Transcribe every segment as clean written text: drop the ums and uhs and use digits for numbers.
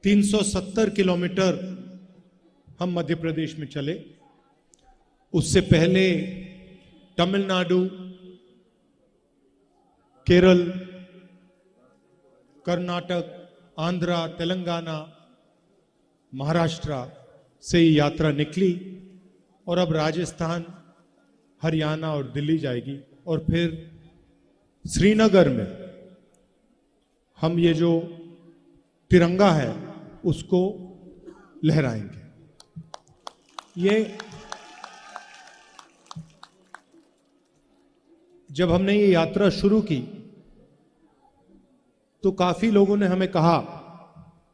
370 kilometre हम मध्य प्रदेश में चले। उससे पहले तमिलनाडु, केरल, कर्नाटक, आंध्रा, तेलंगाना, महाराष्ट्र से ये यात्रा निकली और अब राजस्थान, हरियाणा और दिल्ली जाएगी और फिर श्रीनगर में हम ये जो तिरंगा है उसको लहराएंगे। ये जब हमने ये यात्रा शुरू की तो काफी लोगों ने हमें कहा,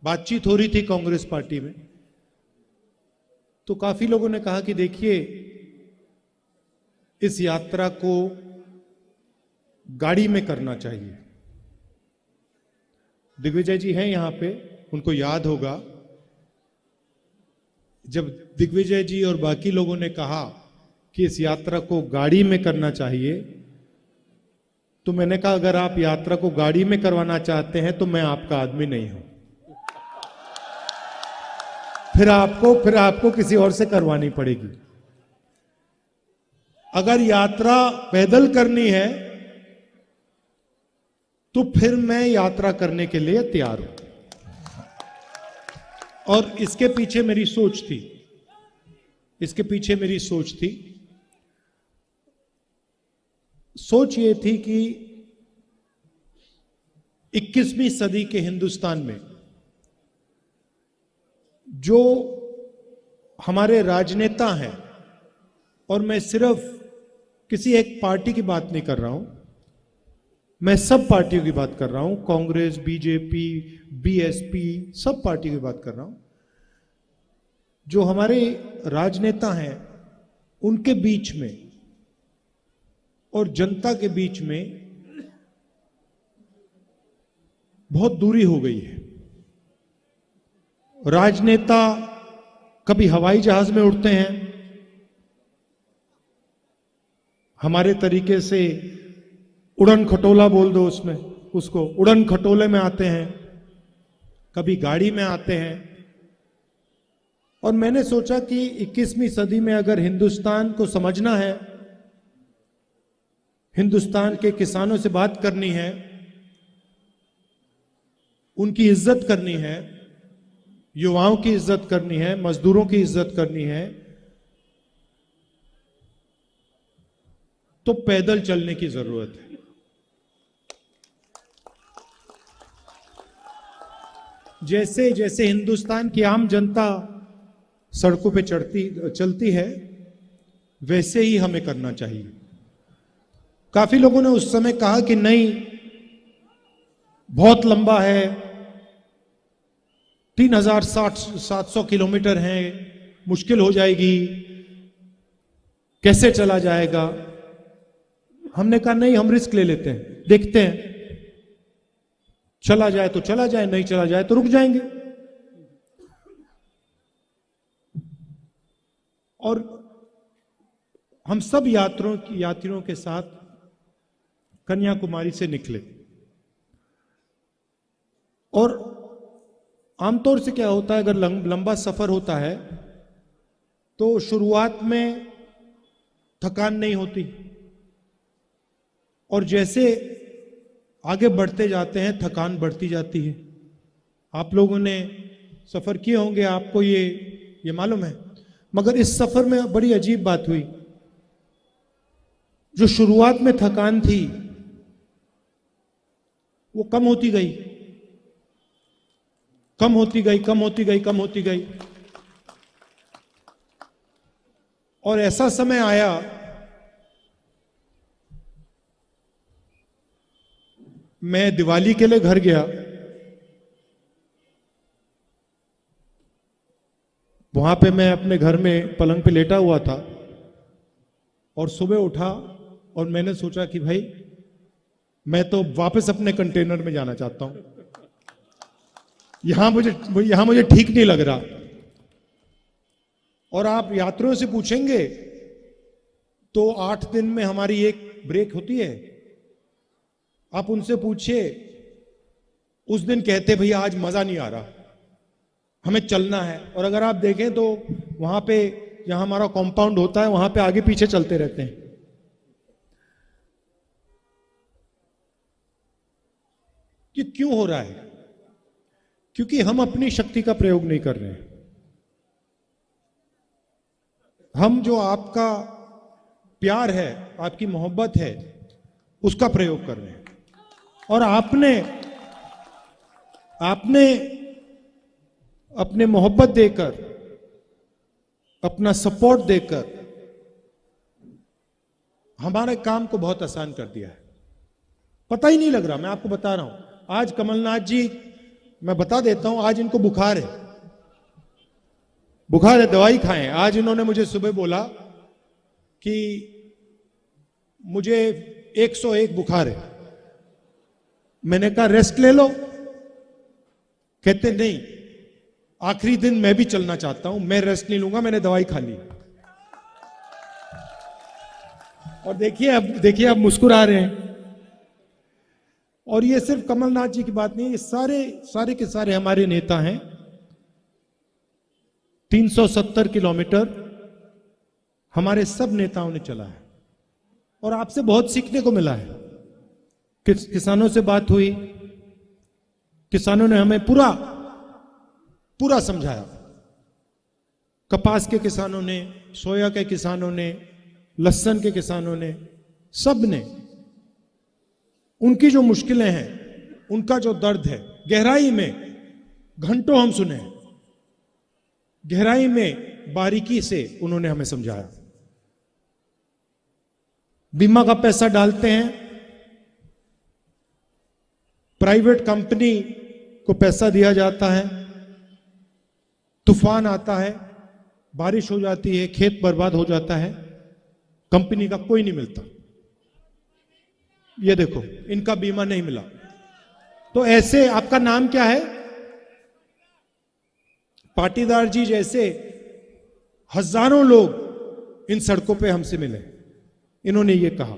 बातचीत हो रही थी कांग्रेस पार्टी में, तो काफी लोगों ने कहा कि देखिए इस यात्रा को गाड़ी में करना चाहिए। दिग्विजय जी हैं यहां पे, उनको याद होगा जब दिग्विजय जी और बाकी लोगों ने कहा कि इस यात्रा को गाड़ी में करना चाहिए, तो मैंने कहा अगर आप यात्रा को गाड़ी में करवाना चाहते हैं तो मैं आपका आदमी नहीं हूं, फिर आपको किसी और से करवानी पड़ेगी। अगर यात्रा पैदल करनी है तो फिर मैं यात्रा करने के लिए तैयार हूं। और इसके पीछे मेरी सोच थी, सोच ये थी कि 21वीं सदी के हिंदुस्तान में जो हमारे राजनेता हैं, और मैं सिर्फ किसी एक पार्टी की बात नहीं कर रहा हूं, मैं सब पार्टियों की बात कर रहा हूं, कांग्रेस, बीजेपी, बीएसपी, सब पार्टियों की बात कर रहा हूं, जो हमारे राजनेता हैं उनके बीच में और जनता के बीच में बहुत दूरी हो गई है। राजनेता कभी हवाई जहाज में उड़ते हैं, हमारे तरीके से उड़न खटोला बोल दो उसको उड़न खटोले में आते हैं, कभी गाड़ी में आते हैं। और मैंने सोचा कि 21वीं सदी में अगर हिंदुस्तान को समझना है, हिंदुस्तान के किसानों से बात करनी है, उनकी इज्जत करनी है, युवाओं की इज्जत करनी है, मजदूरों की इज्जत करनी है, तो पैदल चलने की जरूरत है। जैसे जैसे हिंदुस्तान की आम जनता सड़कों पे चलती है, वैसे ही हमें करना चाहिए। काफी लोगों ने उस समय कहा कि नहीं, बहुत लंबा है, 3700 किलोमीटर है, मुश्किल हो जाएगी, कैसे चला जाएगा। हमने कहा नहीं, हम रिस्क ले लेते हैं, देखते हैं, चला जाए तो चला जाए, नहीं चला जाए तो रुक जाएंगे। और हम सब यात्रियों के साथ कन्याकुमारी से निकले। और आमतौर से क्या होता है, अगर लंबा सफर होता है तो शुरुआत में थकान नहीं होती, और जैसे आगे बढ़ते जाते हैं थकान बढ़ती जाती है। आप लोगों ने सफर किए होंगे, आपको ये मालूम है। मगर इस सफर में बड़ी अजीब बात हुई, जो शुरुआत में थकान थी वो कम होती गई, कम होती गई, कम होती गई, कम होती गई। और ऐसा समय आया मैं दिवाली के लिए घर गया, वहां पे मैं अपने घर में पलंग पे लेटा हुआ था, और सुबह उठा और मैंने सोचा कि भाई मैं तो वापस अपने कंटेनर में जाना चाहता हूं, यहां मुझे ठीक नहीं लग रहा। और आप यात्रियों से पूछेंगे तो 8 दिन में हमारी एक ब्रेक होती है, आप उनसे पूछिए, उस दिन कहते भैया आज मजा नहीं आ रहा, हमें चलना है। और अगर आप देखें तो वहां पे जहां हमारा कॉम्पाउंड होता है वहां पे आगे पीछे चलते रहते हैं। ये क्यों हो रहा है? क्योंकि हम अपनी शक्ति का प्रयोग नहीं कर रहे हैं। हम जो आपका प्यार है, आपकी मोहब्बत है, उसका प्रयोग कर रहे हैं। और आपने अपने मोहब्बत देकर, अपना सपोर्ट देकर हमारे काम को बहुत आसान कर दिया है। पता ही नहीं लग रहा। मैं आपको बता रहा हूं, आज कमलनाथ जी, मैं बता देता हूं, आज इनको बुखार है, बुखार है, दवाई खाएं। आज इन्होंने मुझे सुबह बोला कि मुझे 101 बुखार है। मैंने कहा रेस्ट ले लो। कहते नहीं, आखिरी दिन मैं भी चलना चाहता हूं, मैं रेस्ट नहीं लूंगा, मैंने दवाई खा ली। और देखिए अब मुस्कुरा रहे हैं। और ये सिर्फ कमलनाथ जी की बात नहीं, ये सारे के सारे हमारे नेता हैं। 370 किलोमीटर हमारे सब नेताओं ने चला है और आपसे बहुत सीखने को मिला है। किसानों से बात हुई, किसानों ने हमें पूरा समझाया। कपास के किसानों ने, सोया के किसानों ने, लहसुन के किसानों ने, सब ने उनकी जो मुश्किलें हैं, उनका जो दर्द है, गहराई में घंटों हम सुने, गहराई में बारीकी से उन्होंने हमें समझाया। बीमा का पैसा डालते हैं, प्राइवेट कंपनी को पैसा दिया जाता है, तूफान आता है, बारिश हो जाती है, खेत बर्बाद हो जाता है, कंपनी का कोई नहीं मिलता। ये देखो, इनका बीमा नहीं मिला। तो ऐसे, आपका नाम क्या है? पाटीदार जी जैसे हजारों लोग इन सड़कों पे हमसे मिले, इन्होंने ये कहा।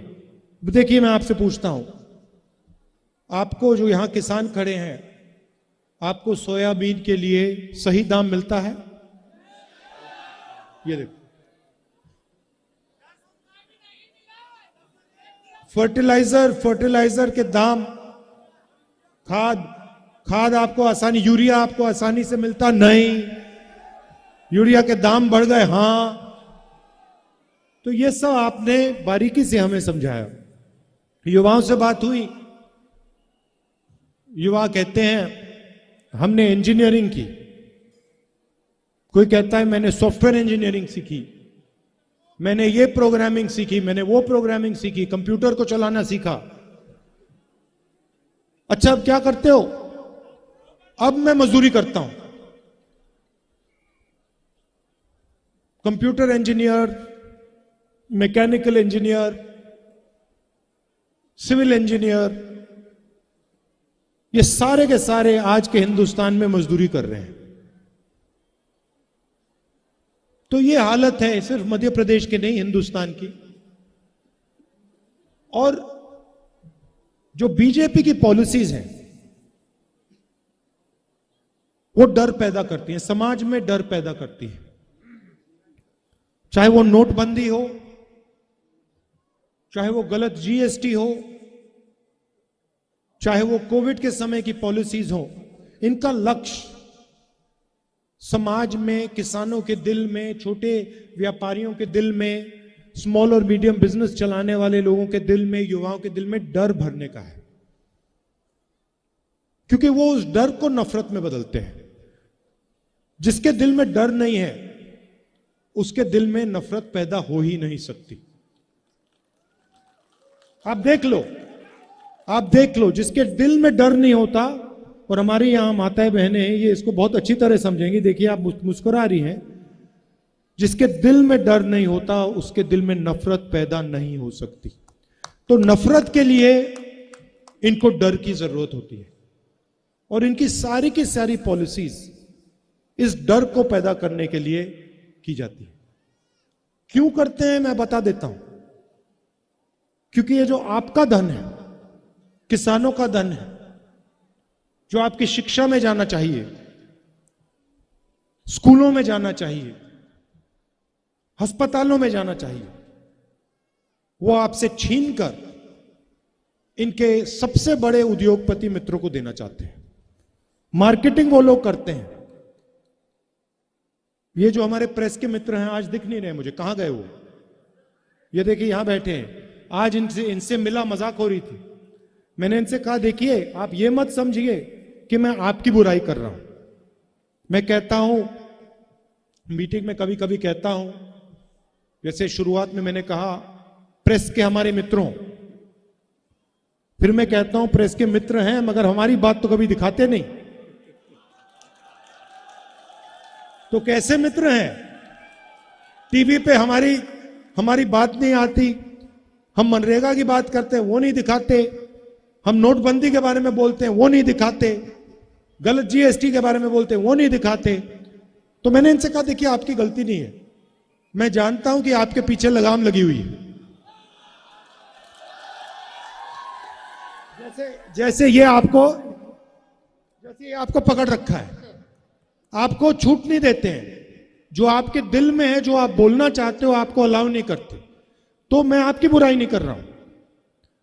देखिए, मैं आपसे पूछता हूं, आपको जो यहां किसान खड़े हैं, आपको सोयाबीन के लिए सही दाम मिलता है? ये देखो, फर्टिलाइजर के दाम, खाद आपको आसानी, यूरिया आपको आसानी से मिलता नहीं, यूरिया के दाम बढ़ गए। हां, तो ये सब आपने बारीकी से हमें समझाया। युवाओं से बात हुई, युवा कहते हैं हमने इंजीनियरिंग की, कोई कहता है मैंने सॉफ्टवेयर इंजीनियरिंग सीखी, मैंने ये प्रोग्रामिंग सीखी, मैंने वो प्रोग्रामिंग सीखी, कंप्यूटर को चलाना सीखा। अच्छा, अब क्या करते हो? अब मैं मजदूरी करता हूं, computer engineer, mechanical engineer, civil engineer, ये सारे के सारे आज के हिंदुस्तान में मजदूरी कर रहे हैं। तो ये हालत है सिर्फ मध्य प्रदेश की नहीं, हिंदुस्तान की। और जो बीजेपी की पॉलिसीज हैं, वो डर पैदा करती हैं, समाज में डर पैदा करती है। चाहे वो नोटबंदी हो, चाहे वो गलत जीएसटी हो, चाहे वो कोविड के समय की पॉलिसीज हो, इनका लक्ष्य समाज में, किसानों के दिल में, छोटे व्यापारियों के दिल में, स्मॉल और मीडियम बिजनेस चलाने वाले लोगों के दिल में, युवाओं के दिल में डर भरने का है। क्योंकि वो उस डर को नफरत में बदलते हैं। जिसके दिल में डर नहीं है, उसके दिल में नफरत पैदा हो ही नहीं सकती। आप देख लो, जिसके दिल में डर नहीं होता, और हमारी यहां माताएं बहनें हैं, ये इसको बहुत अच्छी तरह समझेंगी। देखिए, आप मुस्कुरा रही हैं। जिसके दिल में डर नहीं होता, उसके दिल में नफरत पैदा नहीं हो सकती। तो नफरत के लिए इनको डर की जरूरत होती है, और इनकी सारी की सारी पॉलिसीज इस डर को पैदा करने के लिए की जाती है। क्यों करते हैं, मैं बता देता हूं। क्योंकि ये जो आपका धन है, किसानों का धन है, जो आपकी शिक्षा में जाना चाहिए, स्कूलों में जाना चाहिए, अस्पतालों में जाना चाहिए, वो आपसे छीनकर इनके सबसे बड़े उद्योगपति मित्रों को देना चाहते हैं। मार्केटिंग वो लोग करते हैं। ये जो हमारे प्रेस के मित्र हैं आज दिख नहीं रहे मुझे, कहां गए वो? ये देखिए यहां बैठे हैं। आज इनसे मिला, मजाक हो रही थी। मैंने इनसे कहा देखिए आप ये मत समझिए कि मैं आपकी बुराई कर रहा हूं। मैं कहता हूं, मीटिंग में कभी कभी कहता हूं, जैसे शुरुआत में मैंने कहा प्रेस के हमारे मित्रों, फिर मैं कहता हूं प्रेस के मित्र हैं मगर हमारी बात तो कभी दिखाते नहीं। तो कैसे मित्र हैं? टीवी पे हमारी बात नहीं आती, हम मनरेगा की बात करते हैं वो नहीं दिखाते, हम नोटबंदी के बारे में बोलते हैं वो नहीं दिखाते, गलत जीएसटी के बारे में बोलते हैं वो नहीं दिखाते। तो मैंने इनसे कहा देखिए आपकी गलती नहीं है, मैं जानता हूं कि आपके पीछे लगाम लगी हुई है। जैसे ये आपको पकड़ रखा है, आपको छूट नहीं देते हैं। जो आपके दिल में है, जो आप बोलना चाहते हो, आपको अलाउ नहीं करते। तो मैं आपकी बुराई नहीं कर रहा हूं,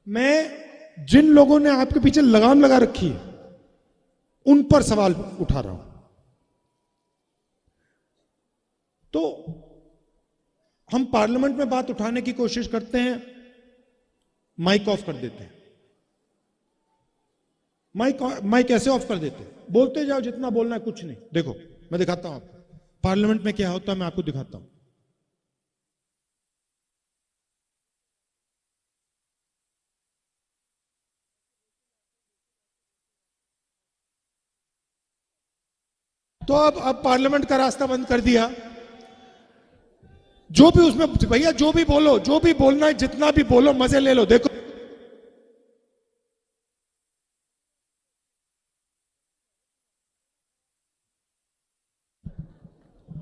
मैं जिन लोगों ने आपके पीछे लगाम लगा रखी है उन पर सवाल उठा रहा हूं। तो हम पार्लियामेंट में बात उठाने की कोशिश करते हैं, माइक ऑफ कर देते हैं। माइक ऐसे ऑफ कर देते हैं, बोलते जाओ जितना बोलना है, कुछ नहीं। देखो मैं दिखाता हूं आपको पार्लियामेंट में क्या होता है, मैं आपको दिखाता हूं। तो अब पार्लियामेंट का रास्ता बंद कर दिया। जो भी उसमें भैया जो भी बोलो, जो भी बोलना है, जितना भी बोलो, मजे ले लो। देखो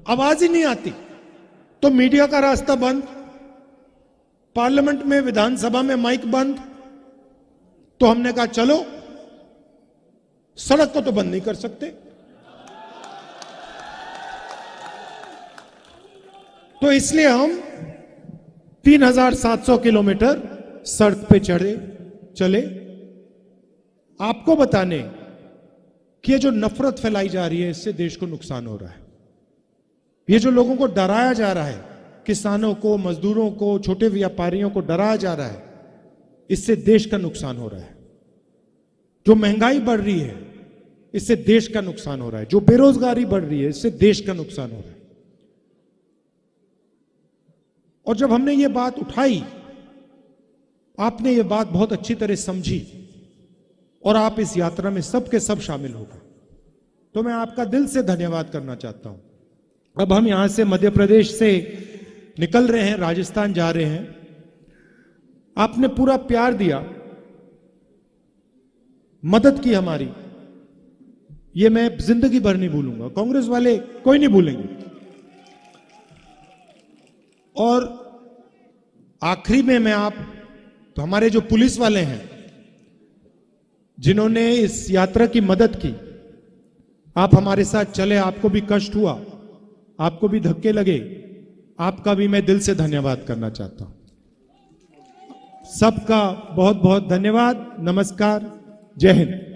आवाज ही नहीं आती, तो मीडिया का रास्ता बंद, पार्लियामेंट में, विधानसभा में माइक बंद। तो हमने कहा चलो सड़क को तो बंद नहीं कर सकते, तो इसलिए हम 3700 किलोमीटर सड़क पे चले आपको बताने कि ये जो नफरत फैलाई जा रही है इससे देश को नुकसान हो रहा है। ये जो लोगों को डराया जा रहा है, किसानों को, मजदूरों को, छोटे व्यापारियों को डराया जा रहा है, इससे देश का नुकसान हो रहा है। जो महंगाई बढ़ रही है इससे देश का नुकसान हो रहा है, जो बेरोजगारी बढ़ रही है इससे देश का नुकसान हो रहा है। और जब हमने ये बात उठाई, आपने ये बात बहुत अच्छी तरह समझी और आप इस यात्रा में सबके सब शामिल हो गए, तो मैं आपका दिल से धन्यवाद करना चाहता हूं। अब हम यहां से मध्य प्रदेश से निकल रहे हैं, राजस्थान जा रहे हैं। आपने पूरा प्यार दिया, मदद की हमारी, ये मैं जिंदगी भर नहीं भूलूंगा। कांग्रेस वाले कोई नहीं भूलेंगे। और आखिरी में मैं तो हमारे जो पुलिस वाले हैं जिन्होंने इस यात्रा की मदद की, आप हमारे साथ चले, आपको भी कष्ट हुआ, आपको भी धक्के लगे, आपका भी मैं दिल से धन्यवाद करना चाहता हूं। सबका बहुत बहुत धन्यवाद। नमस्कार, जय हिंद।